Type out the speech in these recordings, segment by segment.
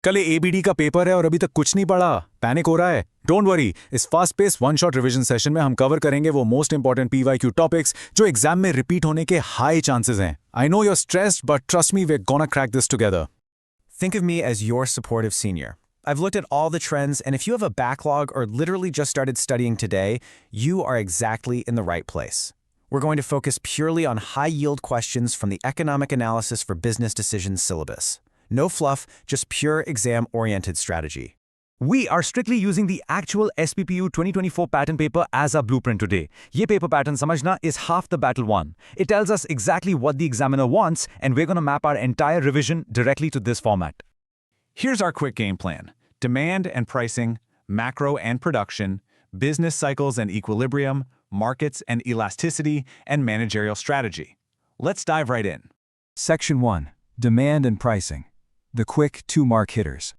कल एबीडी का पेपर है और अभी तक कुछ नहीं पढ़ा, पैनिक हो रहा है। डोंट वरी, इस fast pace one shot revision session में हम कवर करेंगे वो मोस्ट इंपॉर्टेंट पीवाईक्यू टॉपिक्स जो एग्जाम में रिपीट होने के हाई चांसेस हैं। I know you're stressed, but trust me, we're gonna crack this together. Think of me as your supportive senior. I've looked at all the trends, and if you have a backlog or literally just started studying today, you are exactly in the right place. We're going to focus purely on high-yield questions from the Economic Analysis for Business Decisions syllabus. No fluff, just pure exam-oriented strategy. We are strictly using the actual SPPU 2024 pattern paper as our blueprint today. Ye paper pattern samajhna is half the battle won. It tells us exactly what the examiner wants, and we're going to map our entire revision directly to this format. Here's our quick game plan. Demand and pricing, macro and production, business cycles and equilibrium, markets and elasticity, and managerial strategy. Let's dive right in. Section 1. Demand and Pricing. The quick 2-mark hitters.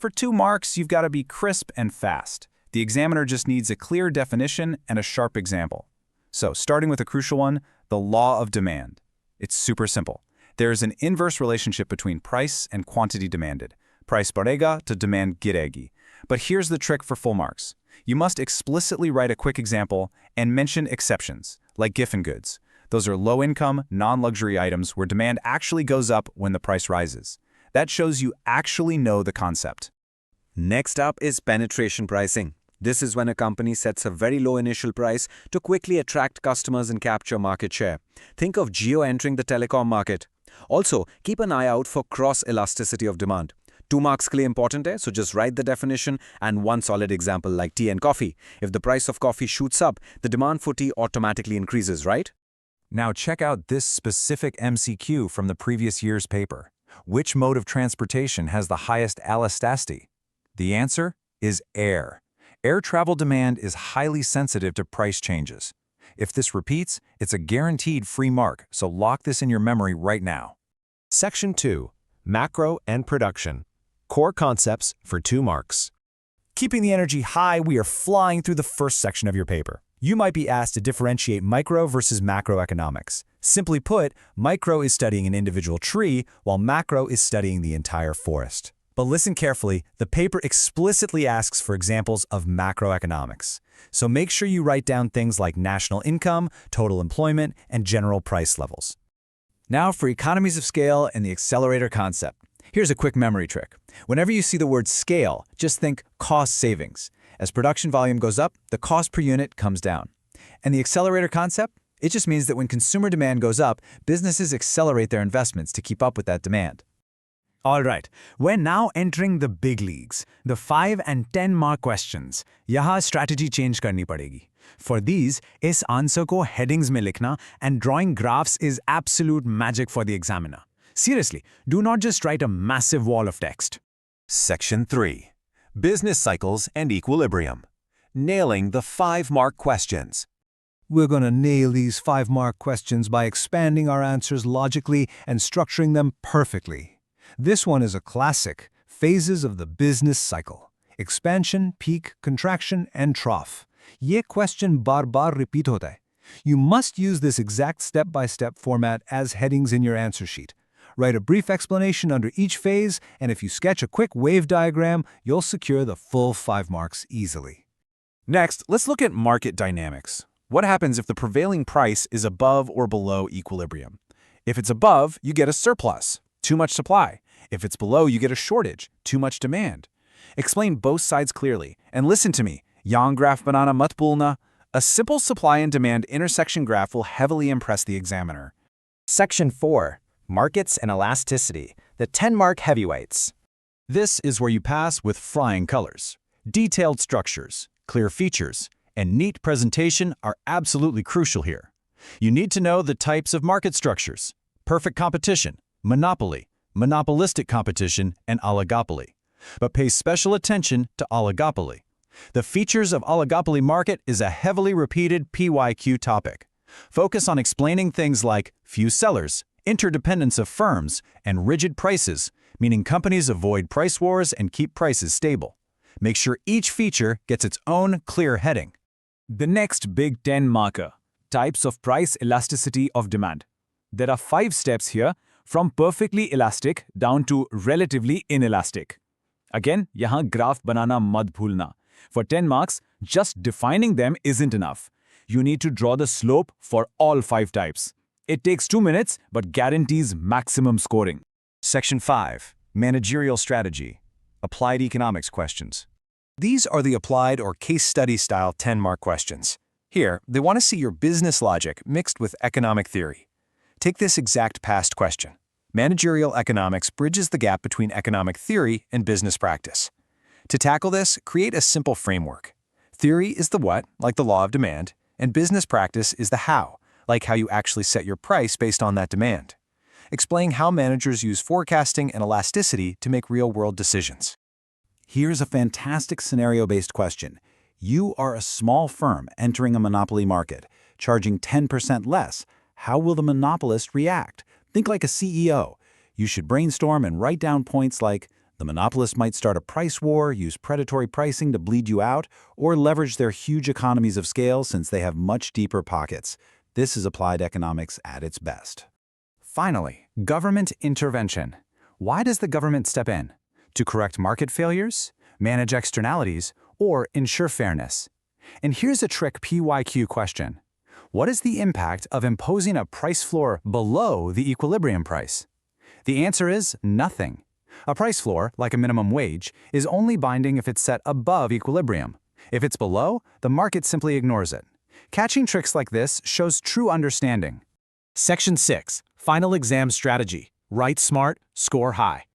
For 2 marks, you've got to be crisp and fast. The examiner just needs a clear definition and a sharp example. So, starting with a crucial one, the law of demand. It's super simple. There is an inverse relationship between price and quantity demanded. Price बढ़ेगा to demand गिरेगी. But here's the trick for full marks. You must explicitly write a quick example and mention exceptions, like giffen goods. Those are low-income, non-luxury items where demand actually goes up when the price rises. That shows you actually know the concept. Next up is penetration pricing. This is when a company sets a very low initial price to quickly attract customers and capture market share. Think of Jio entering the telecom market. Also, keep an eye out for cross-elasticity of demand. 2 marks के लिए important है, so just write the definition and one solid example like tea and coffee. If the price of coffee shoots up, the demand for tea automatically increases, right? Now check out this specific MCQ from the previous year's paper. Which mode of transportation has the highest elasticity? The answer is air. Air travel demand is highly sensitive to price changes. If this repeats, it's a guaranteed free mark, so lock this in your memory right now. Section 2. Macro and Production. Core concepts for 2 marks. Keeping the energy high, we are flying through the first section of your paper. You might be asked to differentiate micro versus macroeconomics. Simply put, micro is studying an individual tree, while macro is studying the entire forest. But listen carefully, the paper explicitly asks for examples of macroeconomics. So make sure you write down things like national income, total employment, and general price levels. Now for economies of scale and the accelerator concept. Here's a quick memory trick. Whenever you see the word scale, just think cost savings. As production volume goes up, the cost per unit comes down. And the accelerator concept? It just means that when consumer demand goes up, businesses accelerate their investments to keep up with that demand. All right, we're now entering the big leagues, the 5 and 10 mark questions. Yaha strategy change karni padegi. For these, is answer ko headings mein likhna and drawing graphs is absolute magic for the examiner. Seriously, do not just write a massive wall of text. Section 3. Business cycles and equilibrium. Nailing the 5-mark questions. We're going to nail these 5-mark questions by expanding our answers logically and structuring them perfectly. This one is a classic. Phases of the business cycle. Expansion, peak, contraction, and trough. Ye question bar-bar repeat hota hai. You must use this exact step-by-step format as headings in your answer sheet. Write a brief explanation under each phase, and if you sketch a quick wave diagram, you'll secure the full 5 marks easily. Next, let's look at market dynamics. What happens if the prevailing price is above or below equilibrium? If it's above, you get a surplus, too much supply. If it's below, you get a shortage, too much demand. Explain both sides clearly, and listen to me. Yang graph banana mat bhulna. A simple supply and demand intersection graph will heavily impress the examiner. Section 4. Markets and Elasticity, the 10-mark heavyweights. This is where you pass with flying colors. Detailed structures, clear features, and neat presentation are absolutely crucial here. You need to know the types of market structures: perfect competition, monopoly, monopolistic competition, and oligopoly. But pay special attention to oligopoly. The features of oligopoly market is a heavily repeated PYQ topic. Focus on explaining things like few sellers, interdependence of firms, and rigid prices, meaning companies avoid price wars and keep prices stable. Make sure each feature gets its own clear heading. The next big 10 marker, types of price elasticity of demand. There are 5 steps here, from perfectly elastic down to relatively inelastic. Again, यहाँ graph बनाना मत भूलना. For 10 marks, just defining them isn't enough. You need to draw the slope for all 5 types. It takes 2 minutes, but guarantees maximum scoring. Section 5. Managerial Strategy. Applied Economics Questions. These are the applied or case study style 10-mark questions. Here, they want to see your business logic mixed with economic theory. Take this exact past question. Managerial economics bridges the gap between economic theory and business practice. To tackle this, create a simple framework. Theory is the what, like the law of demand, and business practice is the how, like how you actually set your price based on that demand. Explain how managers use forecasting and elasticity to make real-world decisions. Here's a fantastic scenario-based question. You are a small firm entering a monopoly market, charging 10% less. How will the monopolist react? Think like a CEO. You should brainstorm and write down points like, the monopolist might start a price war, use predatory pricing to bleed you out, or leverage their huge economies of scale since they have much deeper pockets. This is applied economics at its best. Finally, government intervention. Why does the government step in? To correct market failures, manage externalities, or ensure fairness? And here's a trick PYQ question. What is the impact of imposing a price floor below the equilibrium price? The answer is nothing. A price floor, like a minimum wage, is only binding if it's set above equilibrium. If it's below, the market simply ignores it. Catching tricks like this shows true understanding. Section 6. Final Exam Strategy. Write smart, score high.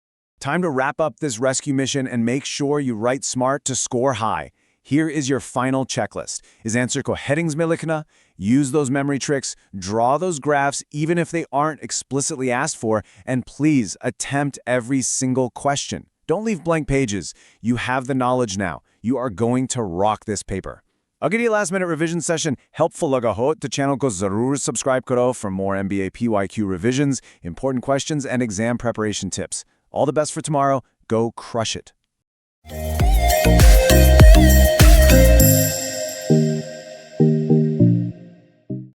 Time to wrap up this rescue mission and make sure you write smart to score high. Here is your final checklist. Is answer ko headings mein likhna, use those memory tricks, draw those graphs even if they aren't explicitly asked for, and please attempt every single question. Don't leave blank pages. You have the knowledge now. You are going to rock this paper. अगर ये last minute revision session helpful लगा हो तो channel को ज़रूर subscribe करो for more MBA PYQ revisions, important questions, and exam preparation tips. All the best for tomorrow. Go crush it.